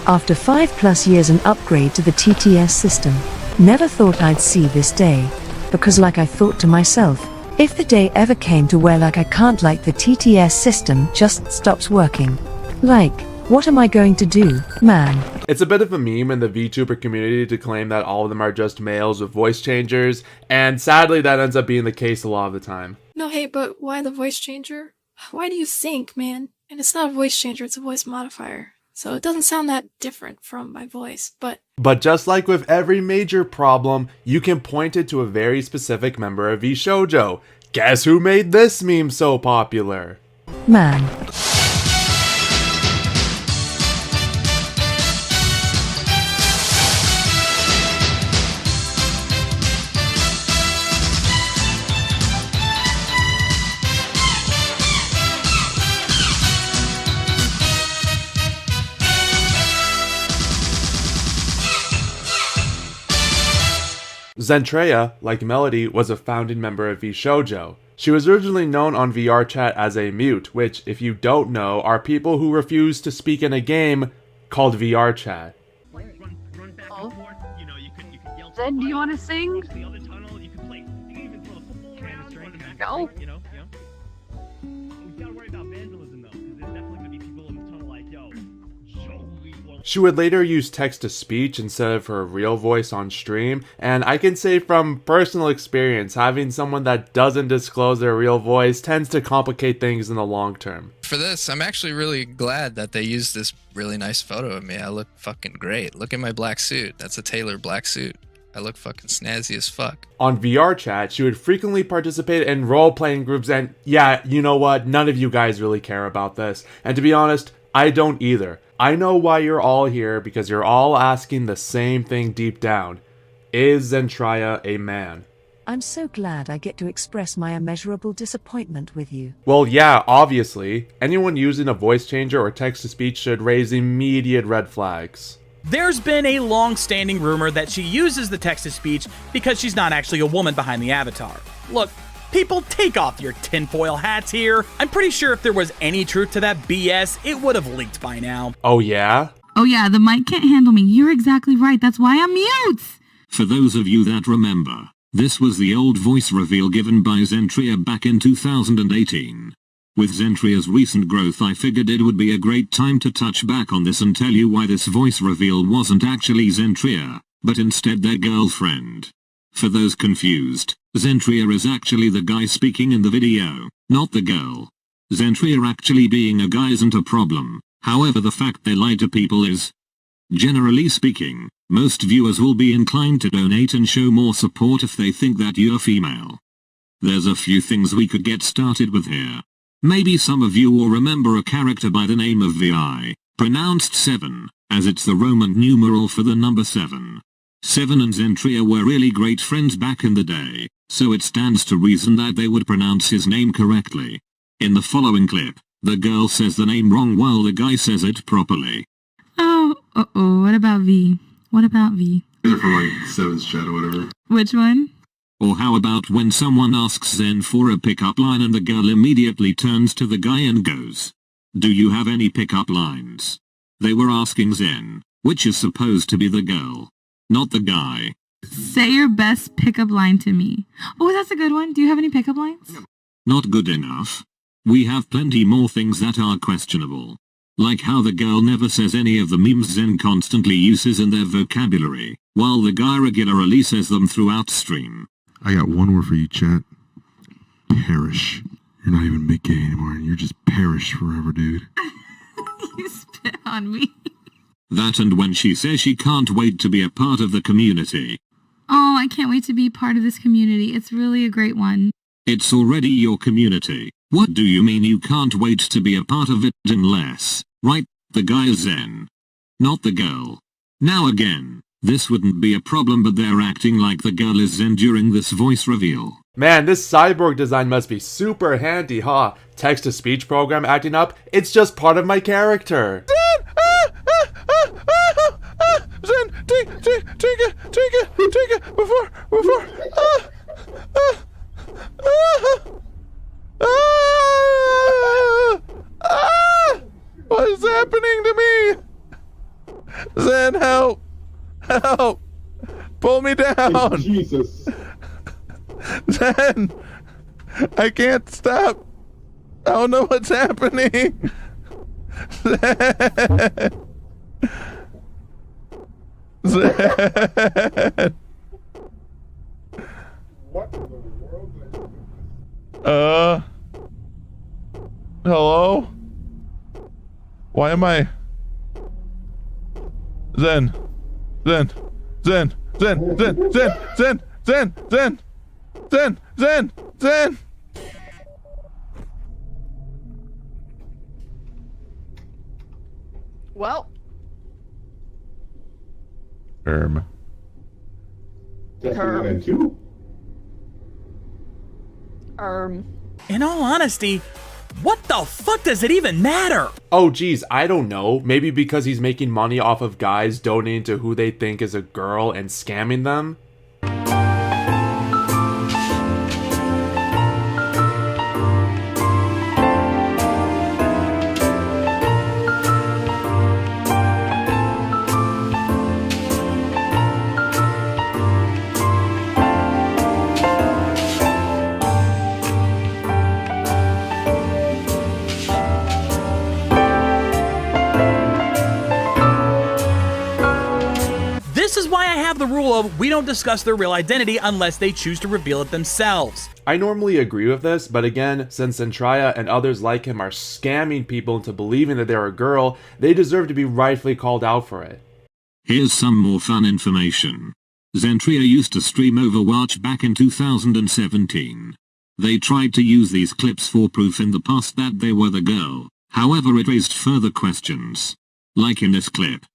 After 5+ years an upgrade to the TTS system. Never thought I'd see this day. Because like I thought to myself, if the day ever came to where like I can't like the TTS system just stops working. Like, what am I going to do, man? It's a bit of a meme in the VTuber community to claim that all of them are just males with voice changers, and sadly that ends up being the case a lot of the time. No, hey, but why the voice changer? Why do you think, man? And it's not a voice changer, it's a voice modifier. So it doesn't sound that different from my voice, but just like with every major problem, you can point it to a very specific member of VShojo. Guess who made this meme so popular? Man. Zentreya, like Melody, was a founding member of VShojo. She was originally known on VRChat as a mute, which, if you don't know, are people who refuse to speak in a game called VRChat. Oh. Zen, do you want to sing? No. She would later use text-to-speech instead of her real voice on stream, and I can say from personal experience, having someone that doesn't disclose their real voice tends to complicate things in the long term. For this, I'm actually really glad that they used this really nice photo of me. I look fucking great. Look at my black suit. That's a tailored black suit. I look fucking snazzy as fuck. On VRChat, she would frequently participate in role-playing groups, and yeah, you know what, none of you guys really care about this. And to be honest, I don't either. I know why you're all here, because you're all asking the same thing deep down. Is Zentreya a man? I'm so glad I get to express my immeasurable disappointment with you. Well, yeah, obviously. Anyone using a voice changer or text-to-speech should raise immediate red flags. There's been a long-standing rumor that she uses the text-to-speech because she's not actually a woman behind the avatar. Look, people, take off your tinfoil hats here. I'm pretty sure if there was any truth to that BS, it would have leaked by now. Oh yeah? Oh yeah, the mic can't handle me. You're exactly right. That's why I'm mute. For those of you that remember, this was the old voice reveal given by Zentreya back in 2018. With Zentreya's recent growth, I figured it would be a great time to touch back on this and tell you why this voice reveal wasn't actually Zentreya, but instead their girlfriend. For those confused, Zentreya is actually the guy speaking in the video, not the girl. Zentreya actually being a guy isn't a problem, however the fact they lie to people is. Generally speaking, most viewers will be inclined to donate and show more support if they think that you're female. There's a few things we could get started with here. Maybe some of you will remember a character by the name of Vi, pronounced 7, as it's the Roman numeral for the number 7. 7 and Zentreya were really great friends back in the day, so it stands to reason that they would pronounce his name correctly. In the following clip, the girl says the name wrong while the guy says it properly. Oh, uh-oh, what about V? What about V? They're from like 7's chat or whatever. Which one? Or how about when someone asks Zen for a pickup line and the girl immediately turns to the guy and goes, "Do you have any pickup lines?" They were asking Zen, which is supposed to be the girl, not the guy. Say your best pickup line to me. Oh, that's a good one. Do you have any pickup lines? Not good enough. We have plenty more things that are questionable. Like how the girl never says any of the memes Zen constantly uses in their vocabulary, while the guy regularly says them throughout stream. I got one word for you, chat. Perish. You're not even mid-gay anymore, and you're just perish forever, dude. You spit on me. That and when she says she can't wait to be a part of the community. Oh, I can't wait to be part of this community. It's really a great one. It's already your community. What do you mean you can't wait to be a part of it unless, right, the guy is Zen, not the girl. Now again, this wouldn't be a problem, but they're acting like the girl is Zen during this voice reveal. Man, this cyborg design must be super handy, huh? Text-to-speech program acting up? It's just part of my character. Zen, take it, before, what is happening to me? Zen, help! Help! Pull me down! Jesus. Zen! I can't stop! I don't know what's happening! Zen! Zen! What in the world? Hello? Why am I... Zen! Zen! Zen! Zen! Zen! Zen! Zen! Zen! Zen! Zen! Zen! Zen! Well, Herm. Testing 1 and 2. In all honesty, what the fuck does it even matter? Oh geez, I don't know. Maybe because he's making money off of guys donating to who they think is a girl and scamming them? This is why I have the rule of we don't discuss their real identity unless they choose to reveal it themselves. I normally agree with this, but again, since Zentreya and others like him are scamming people into believing that they're a girl, they deserve to be rightfully called out for it. Here's some more fun information. Zentreya used to stream Overwatch back in 2017. They tried to use these clips for proof in the past that they were the girl, however it raised further questions. Like in this clip.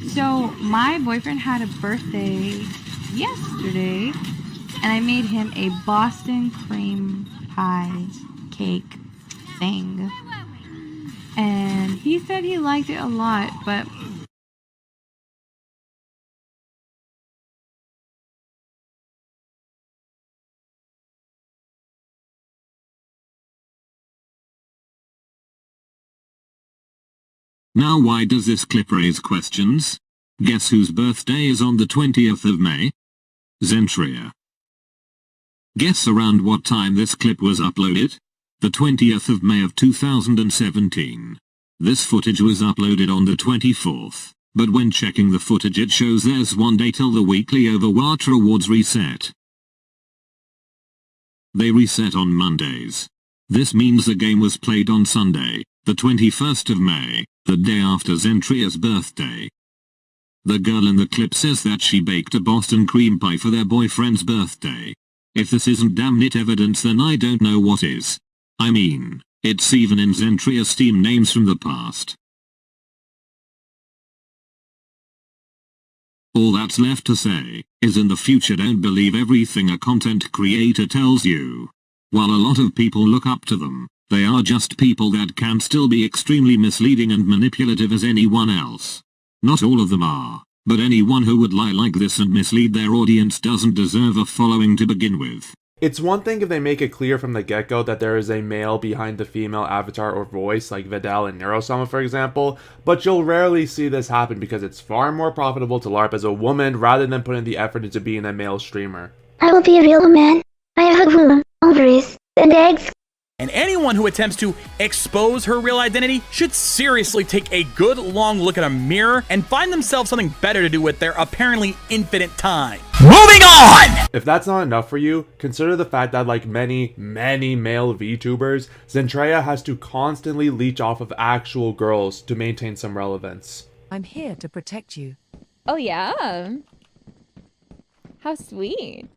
So my boyfriend had a birthday yesterday, and I made him a Boston cream pie cake thing. And he said he liked it a lot, but Now why does this clip raise questions? Guess whose birthday is on the 20th of May? Zentreya. Guess around what time this clip was uploaded? The 20th of May of 2017. This footage was uploaded on the 24th, but when checking the footage it shows there's one day till the weekly Overwatch rewards reset. They reset on Mondays. This means the game was played on Sunday, the 21st of May, the day after Zentreya's birthday. The girl in the clip says that she baked a Boston cream pie for their boyfriend's birthday. If this isn't damn it evidence, then I don't know what is. I mean, it's even in Zentreya's Steam names from the past. All that's left to say is in the future don't believe everything a content creator tells you. While a lot of people look up to them, they are just people that can still be extremely misleading and manipulative as anyone else. Not all of them are, but anyone who would lie like this and mislead their audience doesn't deserve a following to begin with. It's one thing if they make it clear from the get-go that there is a male behind the female avatar or voice, like Vidal and Neurosama for example, but you'll rarely see this happen because it's far more profitable to LARP as a woman rather than putting the effort into being a male streamer. I will be a real man. I have a womb, ovaries, and eggs. And anyone who attempts to expose her real identity should seriously take a good long look at a mirror and find themselves something better to do with their apparently infinite time. Moving on! If that's not enough for you, consider the fact that like many male VTubers, Zentreya has to constantly leech off of actual girls to maintain some relevance. I'm here to protect you. Oh yeah? How sweet.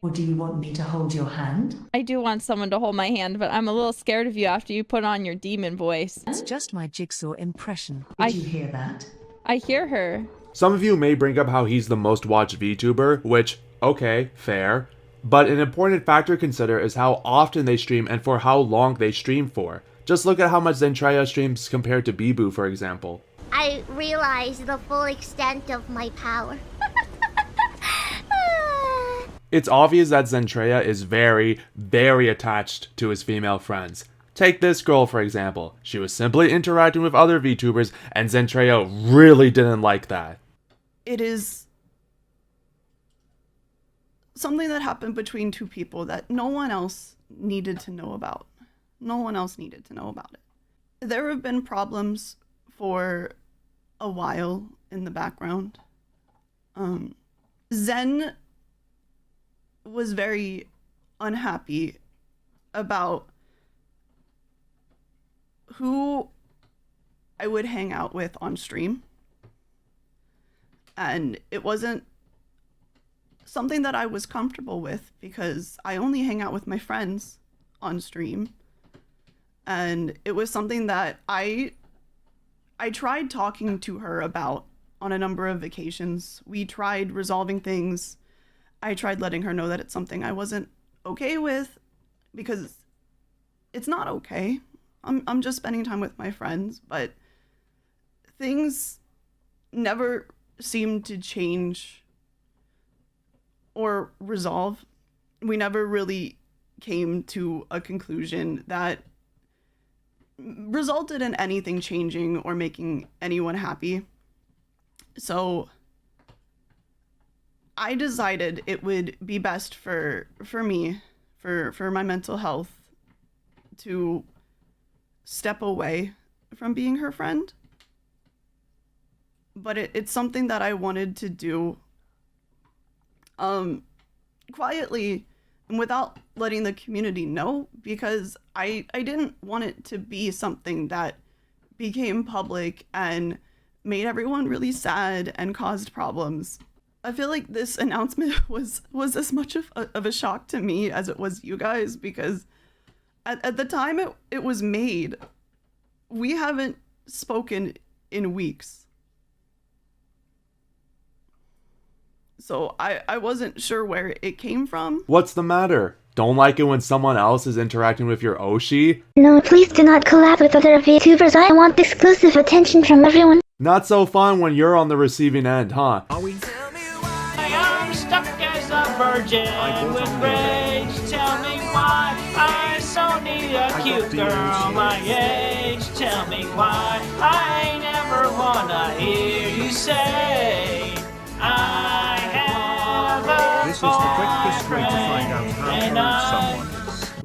Or do you want me to hold your hand? I do want someone to hold my hand, but I'm a little scared of you after you put on your demon voice. It's just my jigsaw impression. Did you hear that? I hear her. Some of you may bring up how he's the most watched VTuber, which, okay, fair. But an important factor to consider is how often they stream and for how long they stream for. Just look at how much Zentreya streams compared to Bibu, for example. I realize the full extent of my power. It's obvious that Zentreya is very attached to his female friends. Take this girl for example. She was simply interacting with other VTubers, and Zentreya really didn't like that. It is something that happened between two people that no one else needed to know about. No one else needed to know about it. There have been problems for a while in the background. Zen was very unhappy about who I would hang out with on stream. And it wasn't something that I was comfortable with because I only hang out with my friends on stream. And it was something that I tried talking to her about on a number of occasions. We tried resolving things. I tried letting her know that it's something I wasn't okay with because it's not okay. I'm just spending time with my friends, but things never seemed to change or resolve. We never really came to a conclusion that resulted in anything changing or making anyone happy. So I decided it would be best for me, for my mental health, to step away from being her friend. But it's something that I wanted to do quietly and without letting the community know, because I didn't want it to be something that became public and made everyone really sad and caused problems. I feel like this announcement was as much of a shock to me as it was you guys, because at the time it was made, we haven't spoken in weeks. So I wasn't sure where it came from. What's the matter? Don't like it when someone else is interacting with your Oshi? No, please do not collab with other VTubers. I want exclusive attention from everyone. Not so fun when you're on the receiving end, huh? I'm stuck as a virgin with rage. Tell me why I so need a cute girl my age. Tell me why I never wanna hear you say I have a This is the quickest way to find out how to love someone.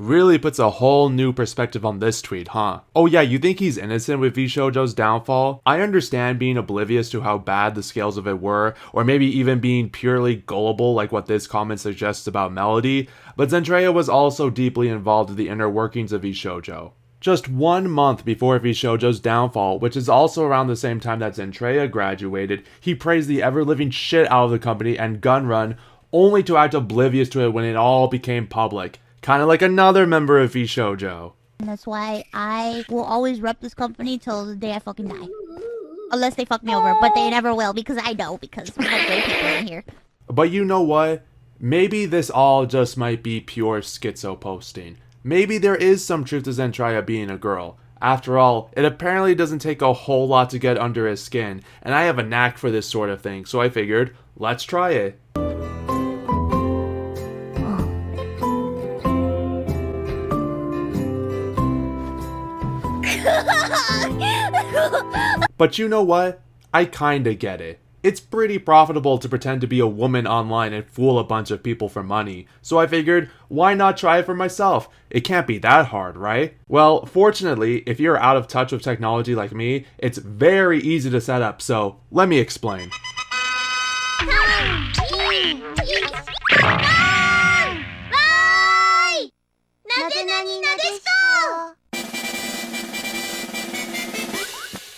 Really puts a whole new perspective on this tweet, huh? Oh yeah, you think he's innocent with VShojo's downfall? I understand being oblivious to how bad the scales of it were, or maybe even being purely gullible like what this comment suggests about Melody, but Zentreya was also deeply involved in the inner workings of VShojo. Just 1 month before VShojo's downfall, which is also around the same time that Zentreya graduated, he praised the ever-living shit out of the company and Gunrun, only to act oblivious to it when it all became public. Kinda like another member of VShojo. And that's why I will always rep this company till the day I fucking die. Unless they fuck me over, but they never will, because I know, because we have great people in here. But you know what? Maybe this all just might be pure schizo posting. Maybe there is some truth to Zentreya being a girl. After all, it apparently doesn't take a whole lot to get under his skin, and I have a knack for this sort of thing, so I figured, let's try it. But you know what? I kinda get it. It's pretty profitable to pretend to be a woman online and fool a bunch of people for money, so I figured, why not try it for myself? It can't be that hard, right? Well, fortunately, if you're out of touch with technology like me, it's very easy to set up, so let me explain.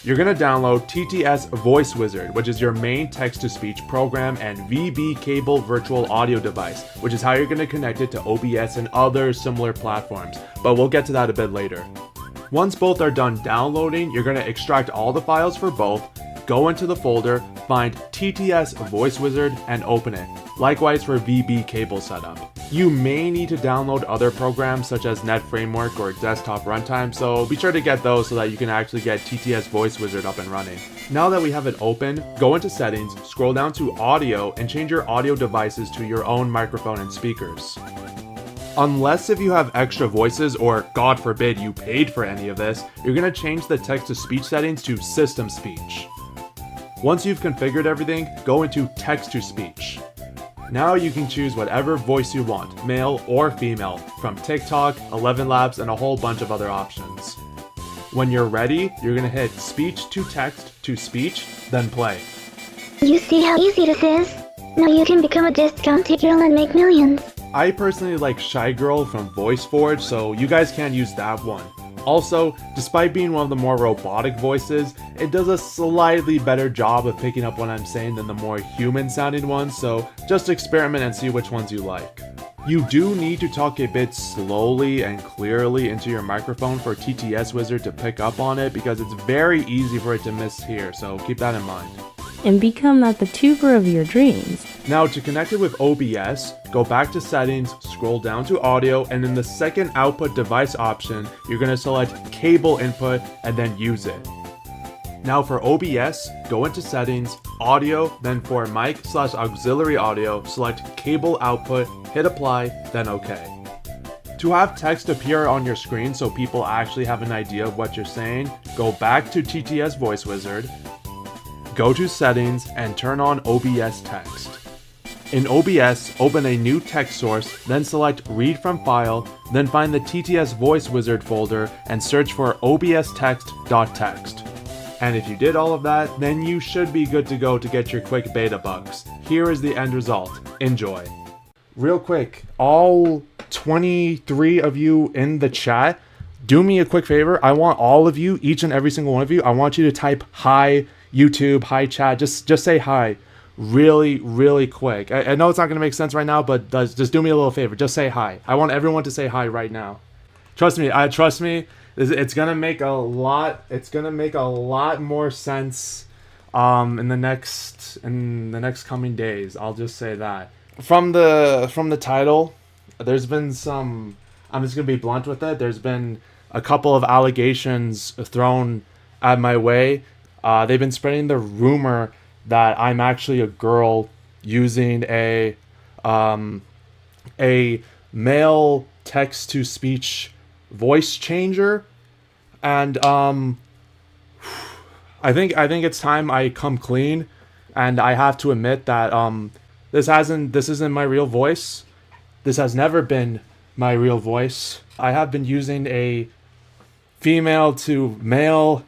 You're gonna download TTS Voice Wizard, which is your main text-to-speech program, and VB Cable Virtual Audio Device, which is how you're gonna connect it to OBS and other similar platforms, but we'll get to that a bit later. Once both are done downloading, you're gonna extract all the files for both, go into the folder, find TTS Voice Wizard, and open it. Likewise for VB Cable setup. You may need to download other programs such as Net Framework or Desktop Runtime, so be sure to get those so that you can actually get TTS Voice Wizard up and running. Now that we have it open, go into Settings, scroll down to Audio, and change your audio devices to your own microphone and speakers. Unless if you have extra voices or God forbid you paid for any of this, you're going to change the text-to-speech settings to system speech. Once you've configured everything, go into text-to-speech. Now you can choose whatever voice you want, male or female, from TikTok, 11 Labs, and a whole bunch of other options. When you're ready, you're going to hit speech to text to speech, then play. You see how easy this is? Now you can become a discounted girl and make millions. I personally like Shy Girl from VoiceForge, so you guys can't use that one. Also, despite being one of the more robotic voices, it does a slightly better job of picking up what I'm saying than the more human sounding ones, so just experiment and see which ones you like. You do need to talk a bit slowly and clearly into your microphone for TTS Wizard to pick up on it because it's very easy for it to mishear, so keep that in mind. And become that the tuber of your dreams. Now to connect it with OBS, go back to settings, scroll down to audio, and in the second output device option, you're going to select cable input and then use it. Now for OBS, go into settings, audio, then for mic/auxiliary audio, select cable output, hit apply, then OK. To have text appear on your screen so people actually have an idea of what you're saying, go back to TTS Voice Wizard, go to settings and turn on OBS text. In OBS, open a new text source, then select read from file, then find the TTS Voice Wizard folder and search for obstext.txt. And if you did all of that, then you should be good to go to get your quick beta bugs. Here is the end result. Enjoy. Real quick, all 23 of you in the chat, do me a quick favor. I want all of you, each and every single one of you, I want you to type hi YouTube, hi chat, just say hi really quick. I know it's not going to make sense right now, but just do me a little favor. Just say hi. I want everyone to say hi right now. Trust me, it's going to make a lot more sense in the next coming days. I'll just say that. From the title, there's been some, I'm just going to be blunt with it. There's been a couple of allegations thrown at my way. They've been spreading the rumor that I'm actually a girl using a male text-to-speech voice changer, and I think it's time I come clean, and I have to admit that this isn't my real voice. This has never been my real voice. I have been using a female to male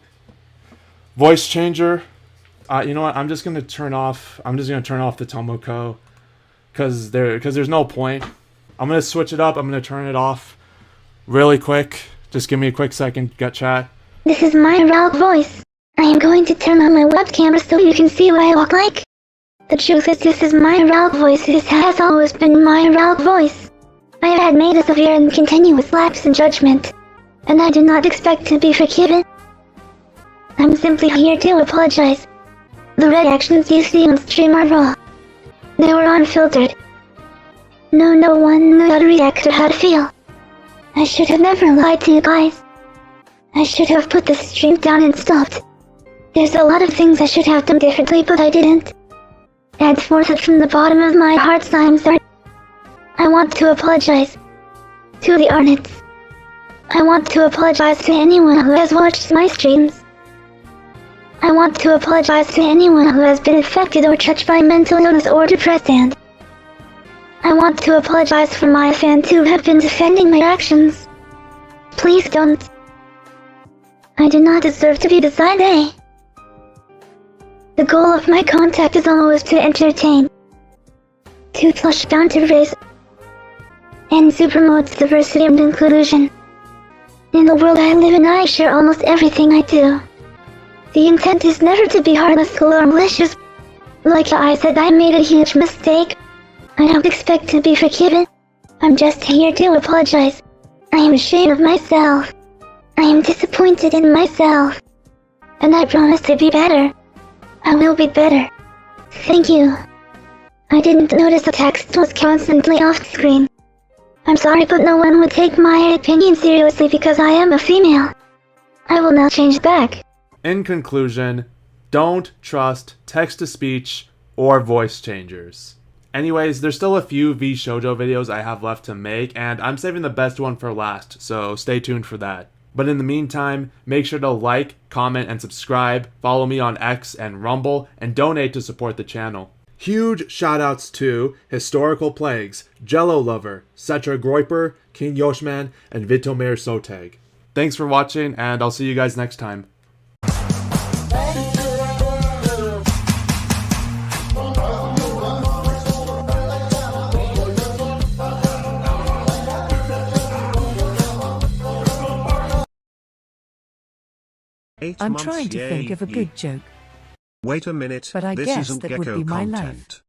voice changer. You know what? I'm just gonna turn off the Tomoko, cause there's no point. I'm gonna switch it up. I'm gonna turn it off really quick. Just give me a quick second, gut chat. This is my real voice. I am going to turn on my webcam so you can see what I look like. The truth is, this is my real voice. This has always been my real voice. I have had made a severe and continuous lapse in judgment, and I do not expect to be forgiven. I'm simply here to apologize. The reactions you see on stream are raw. They were unfiltered. No one knew how to react or how to feel. I should have never lied to you guys. I should have put the stream down and stopped. There's a lot of things I should have done differently, but I didn't. And for that, from the bottom of my heart, I'm sorry. I want to apologize to the Arnotts. I want to apologize to anyone who has watched my streams. I want to apologize to anyone who has been affected or touched by mental illness or depressed, and I want to apologize for my fans who have been defending my actions. Please don't. I do not deserve to be the side A. The goal of my contact is always to entertain, to flush down to race, and to promote diversity and inclusion. In the world I live in, I share almost everything I do. The intent is never to be heartless or malicious. Like I said, I made a huge mistake. I don't expect to be forgiven. I'm just here to apologize. I am ashamed of myself. I am disappointed in myself. And I promise to be better. I will be better. Thank you. I didn't notice the text was constantly off screen. I'm sorry, but no one would take my opinion seriously because I am a female. I will now change back. In conclusion, don't trust text-to-speech or voice changers. Anyways, there's still a few V Shoujo videos I have left to make, and I'm saving the best one for last, so stay tuned for that. But in the meantime, make sure to like, comment, and subscribe, follow me on X and Rumble, and donate to support the channel. Huge shoutouts to Historical Plagues, Jello Lover, Setra Groiper, King Yoshman, and Vitomir Soteg. Thanks for watching, and I'll see you guys next time. I'm trying to think of a good joke. Wait a minute, But I this guess isn't that would Gecko be my life. content.